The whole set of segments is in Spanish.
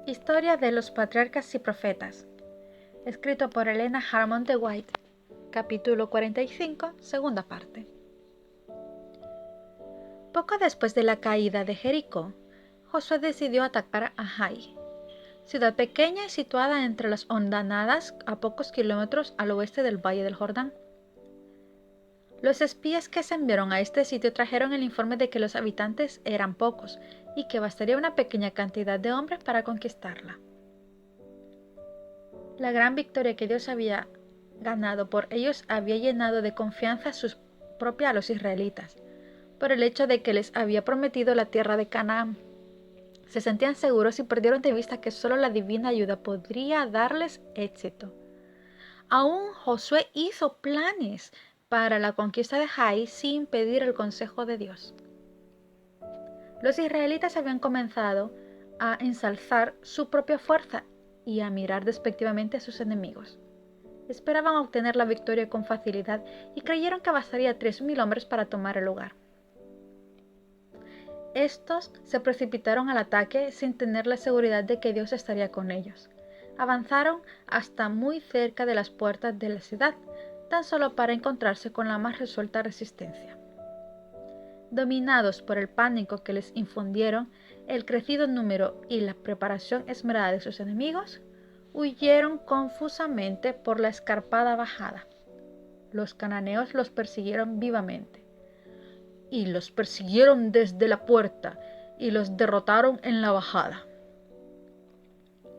Historia de los patriarcas y profetas, escrito por Elena Harmon de White, capítulo 45, segunda parte. Poco después de la caída de Jericó, Josué decidió atacar a Jai, ciudad pequeña y situada entre las hondanadas a pocos kilómetros al oeste del Valle del Jordán. Los espías que se enviaron a este sitio trajeron el informe de que los habitantes eran pocos y que bastaría una pequeña cantidad de hombres para conquistarla. La gran victoria que Dios había ganado por ellos había llenado de confianza a los israelitas, por el hecho de que les había prometido la tierra de Canaán. Se sentían seguros y perdieron de vista que solo la divina ayuda podría darles éxito. Aún Josué hizo planes para la conquista de Jai sin pedir el consejo de Dios. Los israelitas habían comenzado a ensalzar su propia fuerza y a mirar despectivamente a sus enemigos. Esperaban obtener la victoria con facilidad y creyeron que bastaría 3.000 hombres para tomar el lugar. Estos se precipitaron al ataque sin tener la seguridad de que Dios estaría con ellos. Avanzaron hasta muy cerca de las puertas de la ciudad, tan solo para encontrarse con la más resuelta resistencia. Dominados por el pánico que les infundieron el crecido número y la preparación esmerada de sus enemigos, huyeron confusamente por la escarpada bajada. Los cananeos los persiguieron vivamente, y los persiguieron desde la puerta, y los derrotaron en la bajada.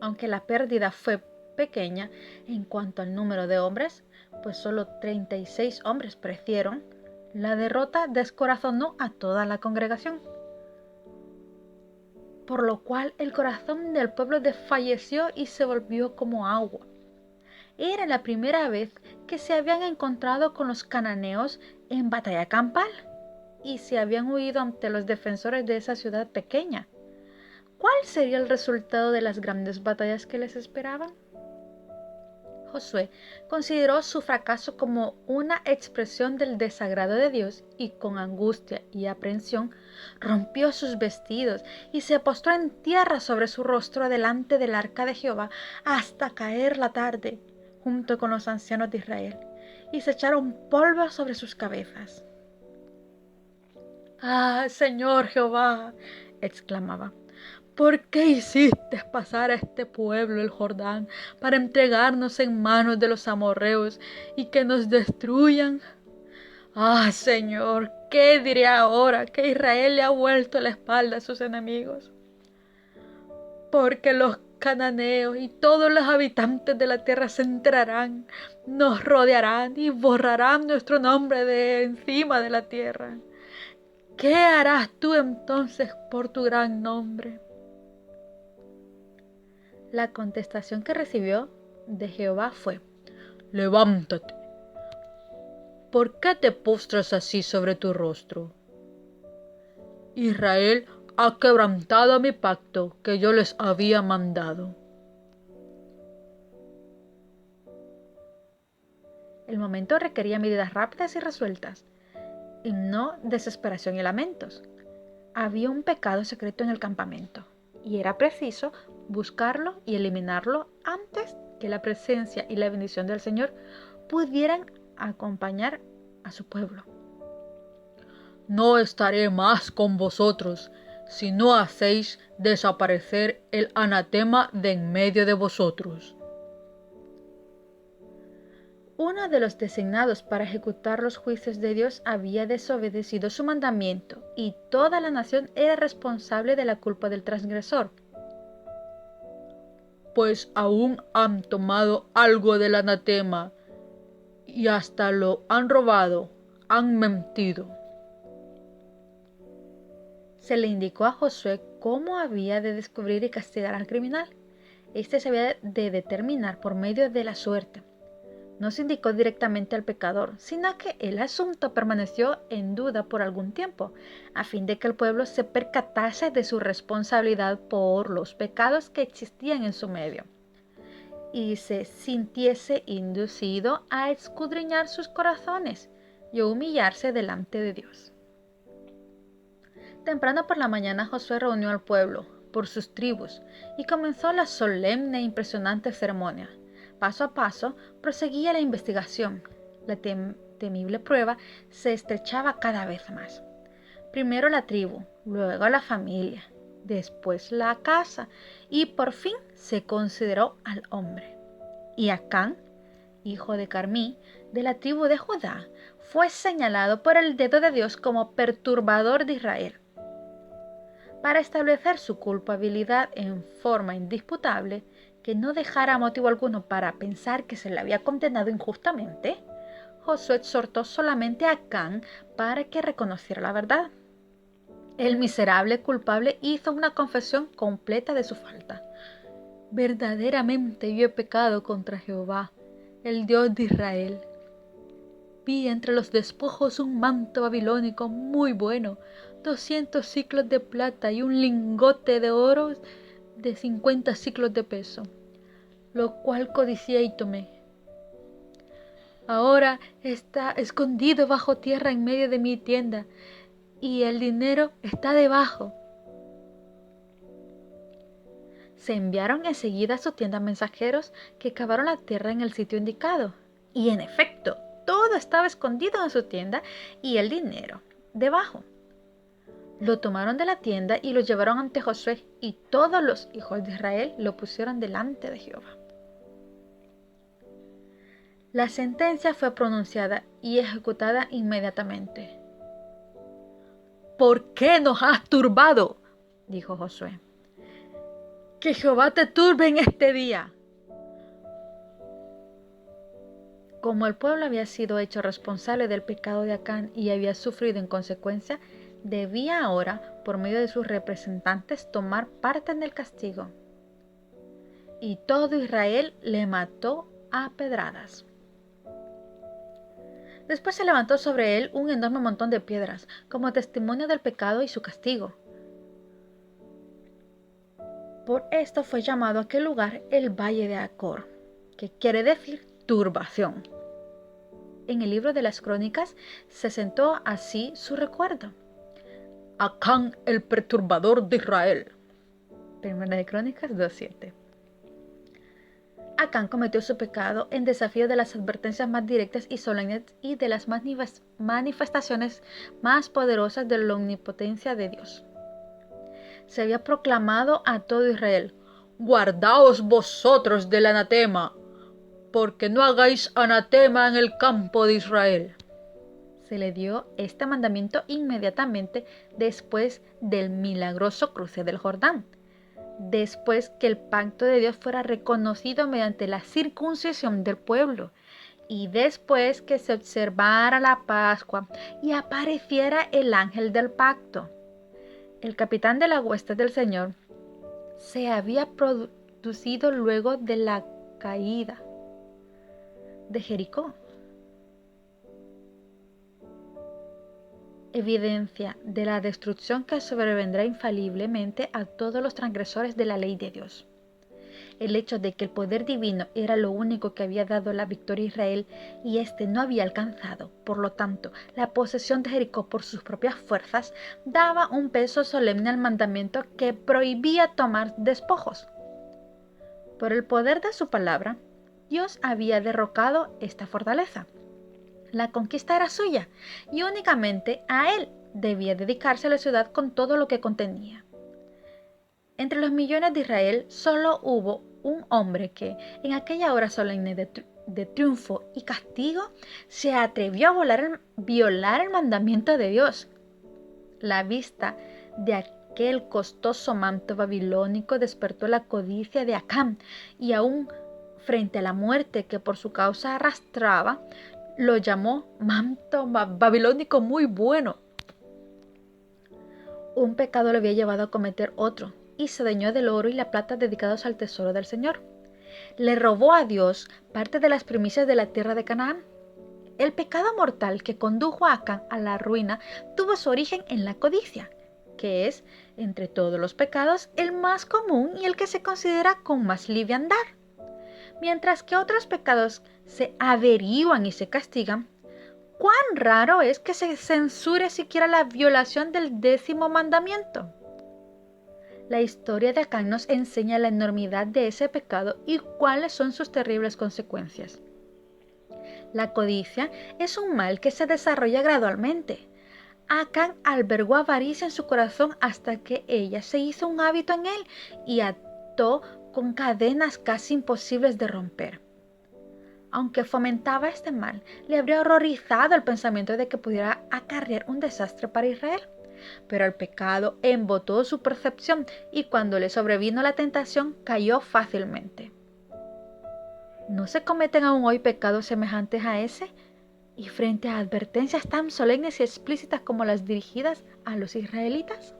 Aunque la pérdida fue pequeña en cuanto al número de hombres, pues solo 36 hombres perecieron, la derrota descorazonó a toda la congregación, por lo cual el corazón del pueblo desfalleció y se volvió como agua. Era la primera vez que se habían encontrado con los cananeos en batalla campal y se habían huido ante los defensores de esa ciudad pequeña. ¿Cuál sería el resultado de las grandes batallas que les esperaban? Josué consideró su fracaso como una expresión del desagrado de Dios y con angustia y aprensión rompió sus vestidos y se postró en tierra sobre su rostro delante del arca de Jehová hasta caer la tarde, junto con los ancianos de Israel, y se echaron polvo sobre sus cabezas. «¡Ah, Señor Jehová!», exclamaba. «¿Por qué hiciste pasar a este pueblo el Jordán para entregarnos en manos de los amorreos y que nos destruyan? ¡Ah, Señor! ¿Qué diré ahora que Israel le ha vuelto la espalda a sus enemigos? Porque los cananeos y todos los habitantes de la tierra se enterarán, nos rodearán y borrarán nuestro nombre de encima de la tierra. ¿Qué harás tú entonces por tu gran nombre?». La contestación que recibió de Jehová fue: «Levántate. ¿Por qué te postras así sobre tu rostro? Israel ha quebrantado mi pacto que yo les había mandado». El momento requería medidas rápidas y resueltas, y no desesperación y lamentos. Había un pecado secreto en el campamento, y era preciso buscarlo y eliminarlo antes que la presencia y la bendición del Señor pudieran acompañar a su pueblo. «No estaré más con vosotros si no hacéis desaparecer el anatema de en medio de vosotros». Uno de los designados para ejecutar los juicios de Dios había desobedecido su mandamiento, y toda la nación era responsable de la culpa del transgresor. «Pues aún han tomado algo del anatema y hasta lo han robado, han mentido». Se le indicó a Josué cómo había de descubrir y castigar al criminal. Este se había de determinar por medio de la suerte. No se indicó directamente al pecador, sino que el asunto permaneció en duda por algún tiempo, a fin de que el pueblo se percatase de su responsabilidad por los pecados que existían en su medio, y se sintiese inducido a escudriñar sus corazones y a humillarse delante de Dios. Temprano por la mañana Josué reunió al pueblo, por sus tribus y comenzó la solemne e impresionante ceremonia. Paso a paso proseguía la investigación. La temible prueba se estrechaba cada vez más. Primero la tribu, luego la familia, después la casa y por fin se consideró al hombre. Y Acán, hijo de Carmí, de la tribu de Judá, fue señalado por el dedo de Dios como perturbador de Israel. Para establecer su culpabilidad en forma indisputable, que no dejara motivo alguno para pensar que se le había condenado injustamente, Josué exhortó solamente a Acán para que reconociera la verdad. El miserable culpable hizo una confesión completa de su falta. Verdaderamente yo he pecado contra Jehová, el Dios de Israel. Vi entre los despojos un manto babilónico muy bueno, 200 siclos de plata y un lingote de oro de 50 siclos de peso, lo cual codicié y tomé. Ahora está escondido bajo tierra en medio de mi tienda, y el dinero está debajo. Se enviaron enseguida a su tienda mensajeros que cavaron la tierra en el sitio indicado, y en efecto, todo estaba escondido en su tienda y el dinero debajo. Lo tomaron de la tienda y lo llevaron ante Josué, y todos los hijos de Israel lo pusieron delante de Jehová. La sentencia fue pronunciada y ejecutada inmediatamente. ¿Por qué nos has turbado?, dijo Josué. Que Jehová te turbe en este día. Como el pueblo había sido hecho responsable del pecado de Acán y había sufrido en consecuencia, debía ahora, por medio de sus representantes, tomar parte en el castigo. Y todo Israel le mató a pedradas. Después se levantó sobre él un enorme montón de piedras, como testimonio del pecado y su castigo. Por esto fue llamado aquel lugar el Valle de Acor, que quiere decir turbación. En el libro de las Crónicas se sentó así su recuerdo. Acán, el perturbador de Israel. Primera de Crónicas 2:7. Acán cometió su pecado en desafío de las advertencias más directas y solemnes y de las manifestaciones más poderosas de la omnipotencia de Dios. Se había proclamado a todo Israel: guardaos vosotros del anatema, porque no hagáis anatema en el campo de Israel. Se le dio este mandamiento inmediatamente después del milagroso cruce del Jordán, después que el pacto de Dios fuera reconocido mediante la circuncisión del pueblo, y después que se observara la Pascua y apareciera el ángel del pacto. El capitán de la hueste del Señor se había producido luego de la caída de Jericó, evidencia de la destrucción que sobrevendrá infaliblemente a todos los transgresores de la ley de Dios. El hecho de que el poder divino era lo único que había dado la victoria a Israel y éste no había alcanzado, por lo tanto, la posesión de Jericó por sus propias fuerzas, daba un peso solemne al mandamiento que prohibía tomar despojos. Por el poder de su palabra, Dios había derrocado esta fortaleza. La conquista era suya y únicamente a él debía dedicarse la ciudad con todo lo que contenía. Entre los millones de Israel solo hubo un hombre que, en aquella hora solemne de triunfo y castigo, se atrevió a violar el mandamiento de Dios. La vista de aquel costoso manto babilónico despertó la codicia de Acán, y aún frente a la muerte que por su causa arrastraba, lo llamó manto babilónico muy bueno. Un pecado le había llevado a cometer otro, y se adueñó del oro y la plata dedicados al tesoro del Señor. Le robó a Dios parte de las primicias de la tierra de Canaán. El pecado mortal que condujo a Acán a la ruina tuvo su origen en la codicia, que es, entre todos los pecados, el más común y el que se considera con más liviandad. Mientras que otros pecados se averiguan y se castigan, ¿cuán raro es que se censure siquiera la violación del 10º mandamiento? La historia de Acán nos enseña la enormidad de ese pecado y cuáles son sus terribles consecuencias. La codicia es un mal que se desarrolla gradualmente. Acán albergó avaricia en su corazón hasta que ella se hizo un hábito en él y ató con cadenas casi imposibles de romper. Aunque fomentaba este mal, le habría horrorizado el pensamiento de que pudiera acarrear un desastre para Israel. Pero el pecado embotó su percepción y cuando le sobrevino la tentación cayó fácilmente. ¿No se cometen aún hoy pecados semejantes a ese? Y frente a advertencias tan solemnes y explícitas como las dirigidas a los israelitas,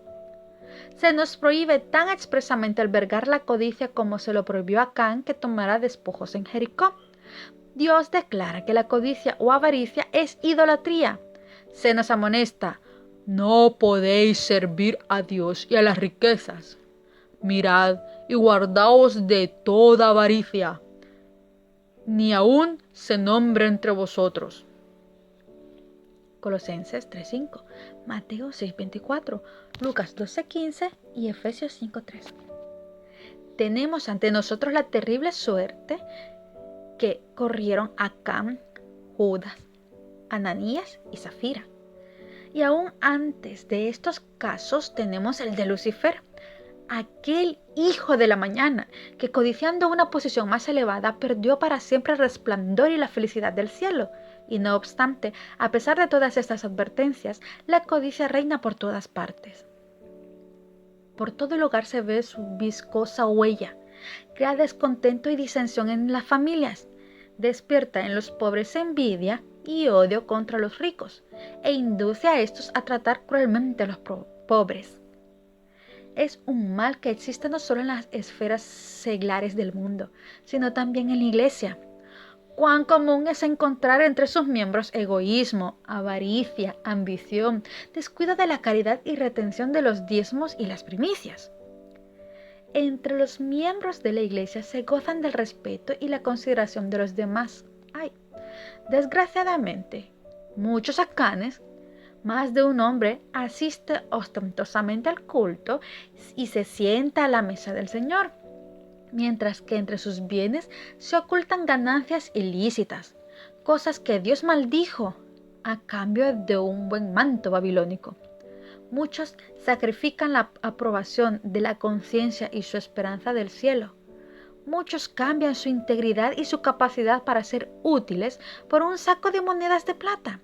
se nos prohíbe tan expresamente albergar la codicia como se lo prohibió a Acán que tomara despojos en Jericó. Dios declara que la codicia o avaricia es idolatría. Se nos amonesta: no podéis servir a Dios y a las riquezas. Mirad y guardaos de toda avaricia, ni aun se nombre entre vosotros. Colosenses 3:5, Mateo 6:24, Lucas 12:15 y Efesios 5:3. Tenemos ante nosotros la terrible suerte que corrieron Acán, Judas, Ananías y Zafira. Y aún antes de estos casos tenemos el de Lucifer, aquel hijo de la mañana que, codiciando una posición más elevada, perdió para siempre el resplandor y la felicidad del cielo. Y no obstante, a pesar de todas estas advertencias, la codicia reina por todas partes. Por todo el hogar se ve su viscosa huella, crea descontento y disensión en las familias, despierta en los pobres envidia y odio contra los ricos, e induce a estos a tratar cruelmente a los pobres. Es un mal que existe no solo en las esferas seglares del mundo, sino también en la iglesia. Cuán común es encontrar entre sus miembros egoísmo, avaricia, ambición, descuido de la caridad y retención de los diezmos y las primicias. Entre los miembros de la iglesia se gozan del respeto y la consideración de los demás. Desgraciadamente, muchos Acanes, más de un hombre, asiste ostentosamente al culto y se sienta a la mesa del Señor, mientras que entre sus bienes se ocultan ganancias ilícitas, cosas que Dios maldijo a cambio de un buen manto babilónico. Muchos sacrifican la aprobación de la conciencia y su esperanza del cielo. Muchos cambian su integridad y su capacidad para ser útiles por un saco de monedas de plata.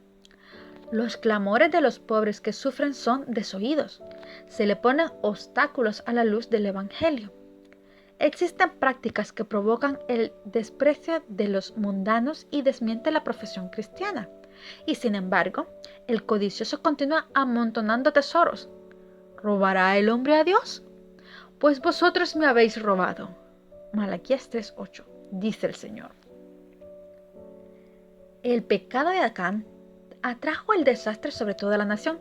Los clamores de los pobres que sufren son desoídos. Se le ponen obstáculos a la luz del Evangelio. Existen prácticas que provocan el desprecio de los mundanos y desmienten la profesión cristiana. Y sin embargo, el codicioso continúa amontonando tesoros. ¿Robará el hombre a Dios? Pues vosotros me habéis robado. Malaquías 3:8, dice el Señor. El pecado de Acán atrajo el desastre sobre toda la nación.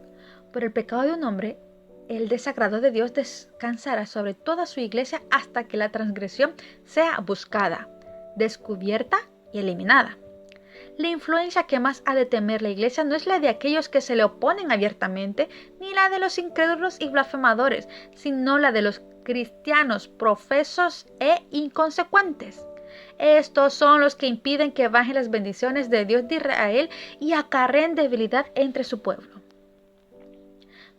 Por el pecado de un hombre, el desagrado de Dios descansará sobre toda su iglesia hasta que la transgresión sea buscada, descubierta y eliminada. La influencia que más ha de temer la iglesia no es la de aquellos que se le oponen abiertamente, ni la de los incrédulos y blasfemadores, sino la de los cristianos profesos e inconsecuentes. Estos son los que impiden que bajen las bendiciones de Dios de Israel y acarreen debilidad entre su pueblo.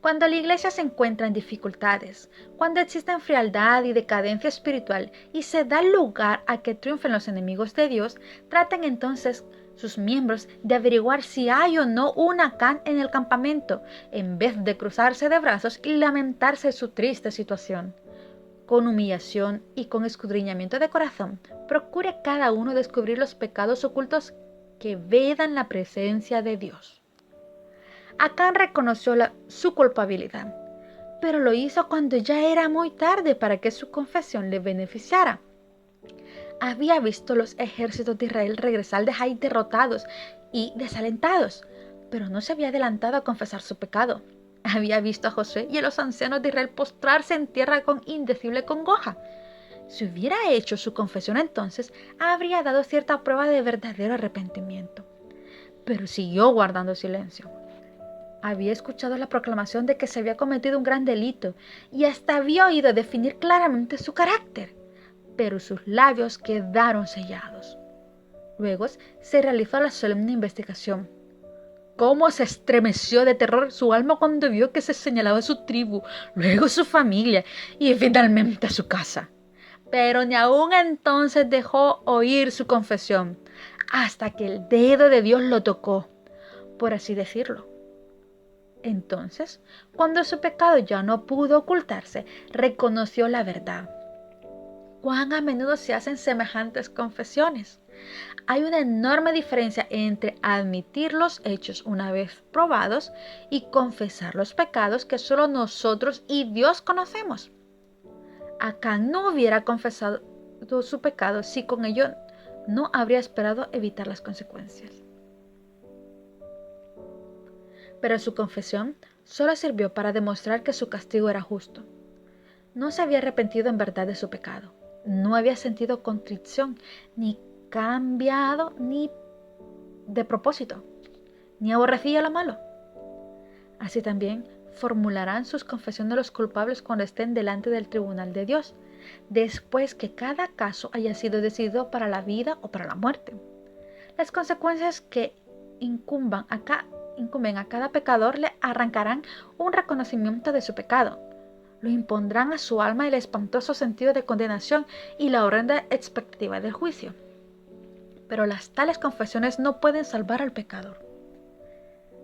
Cuando la iglesia se encuentra en dificultades, cuando existe frialdad y decadencia espiritual y se da lugar a que triunfen los enemigos de Dios, tratan entonces sus miembros de averiguar si hay o no un Acán en el campamento, en vez de cruzarse de brazos y lamentarse su triste situación. Con humillación y con escudriñamiento de corazón, procure cada uno descubrir los pecados ocultos que vedan la presencia de Dios. Acán reconoció su culpabilidad, pero lo hizo cuando ya era muy tarde para que su confesión le beneficiara. Había visto los ejércitos de Israel regresar de Jai derrotados y desalentados, pero no se había adelantado a confesar su pecado. Había visto a Josué y a los ancianos de Israel postrarse en tierra con indecible congoja. Si hubiera hecho su confesión entonces, habría dado cierta prueba de verdadero arrepentimiento. Pero siguió guardando silencio. Había escuchado la proclamación de que se había cometido un gran delito y hasta había oído definir claramente su carácter, pero sus labios quedaron sellados. Luego se realizó la solemne investigación. Cómo se estremeció de terror su alma cuando vio que se señalaba a su tribu, luego su familia y finalmente a su casa. Pero ni aún entonces dejó oír su confesión, hasta que el dedo de Dios lo tocó, por así decirlo. Entonces, cuando su pecado ya no pudo ocultarse, reconoció la verdad. ¿Cuán a menudo se hacen semejantes confesiones? Hay una enorme diferencia entre admitir los hechos una vez probados y confesar los pecados que solo nosotros y Dios conocemos. Acán no hubiera confesado su pecado si con ello no habría esperado evitar las consecuencias. Pero su confesión solo sirvió para demostrar que su castigo era justo. No se había arrepentido en verdad de su pecado. No había sentido contrición, ni cambiado, ni de propósito, ni aborrecía lo malo. Así también formularán sus confesiones los culpables cuando estén delante del tribunal de Dios, después que cada caso haya sido decidido para la vida o para la muerte. Las consecuencias que incumben a cada pecador le arrancarán un reconocimiento de su pecado. Lo impondrán a su alma el espantoso sentido de condenación y la horrenda expectativa del juicio. Pero las tales confesiones no pueden salvar al pecador.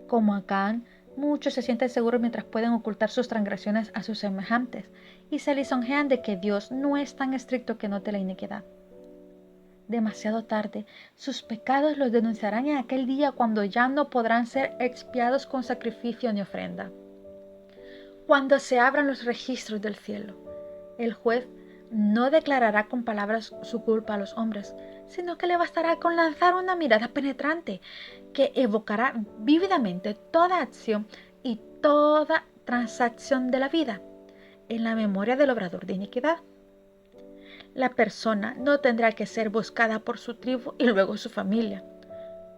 Como Acán, muchos se sienten seguros mientras pueden ocultar sus transgresiones a sus semejantes y se lisonjean de que Dios no es tan estricto que note la iniquidad. Demasiado tarde, sus pecados los denunciarán en aquel día cuando ya no podrán ser expiados con sacrificio ni ofrenda. Cuando se abran los registros del cielo, el juez no declarará con palabras su culpa a los hombres, sino que le bastará con lanzar una mirada penetrante que evocará vívidamente toda acción y toda transacción de la vida en la memoria del obrador de iniquidad. La persona no tendrá que ser buscada por su tribu y luego su familia,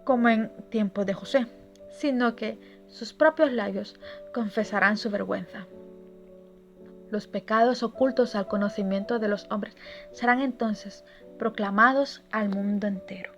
como en tiempos de José, sino que sus propios labios confesarán su vergüenza. Los pecados ocultos al conocimiento de los hombres serán entonces proclamados al mundo entero.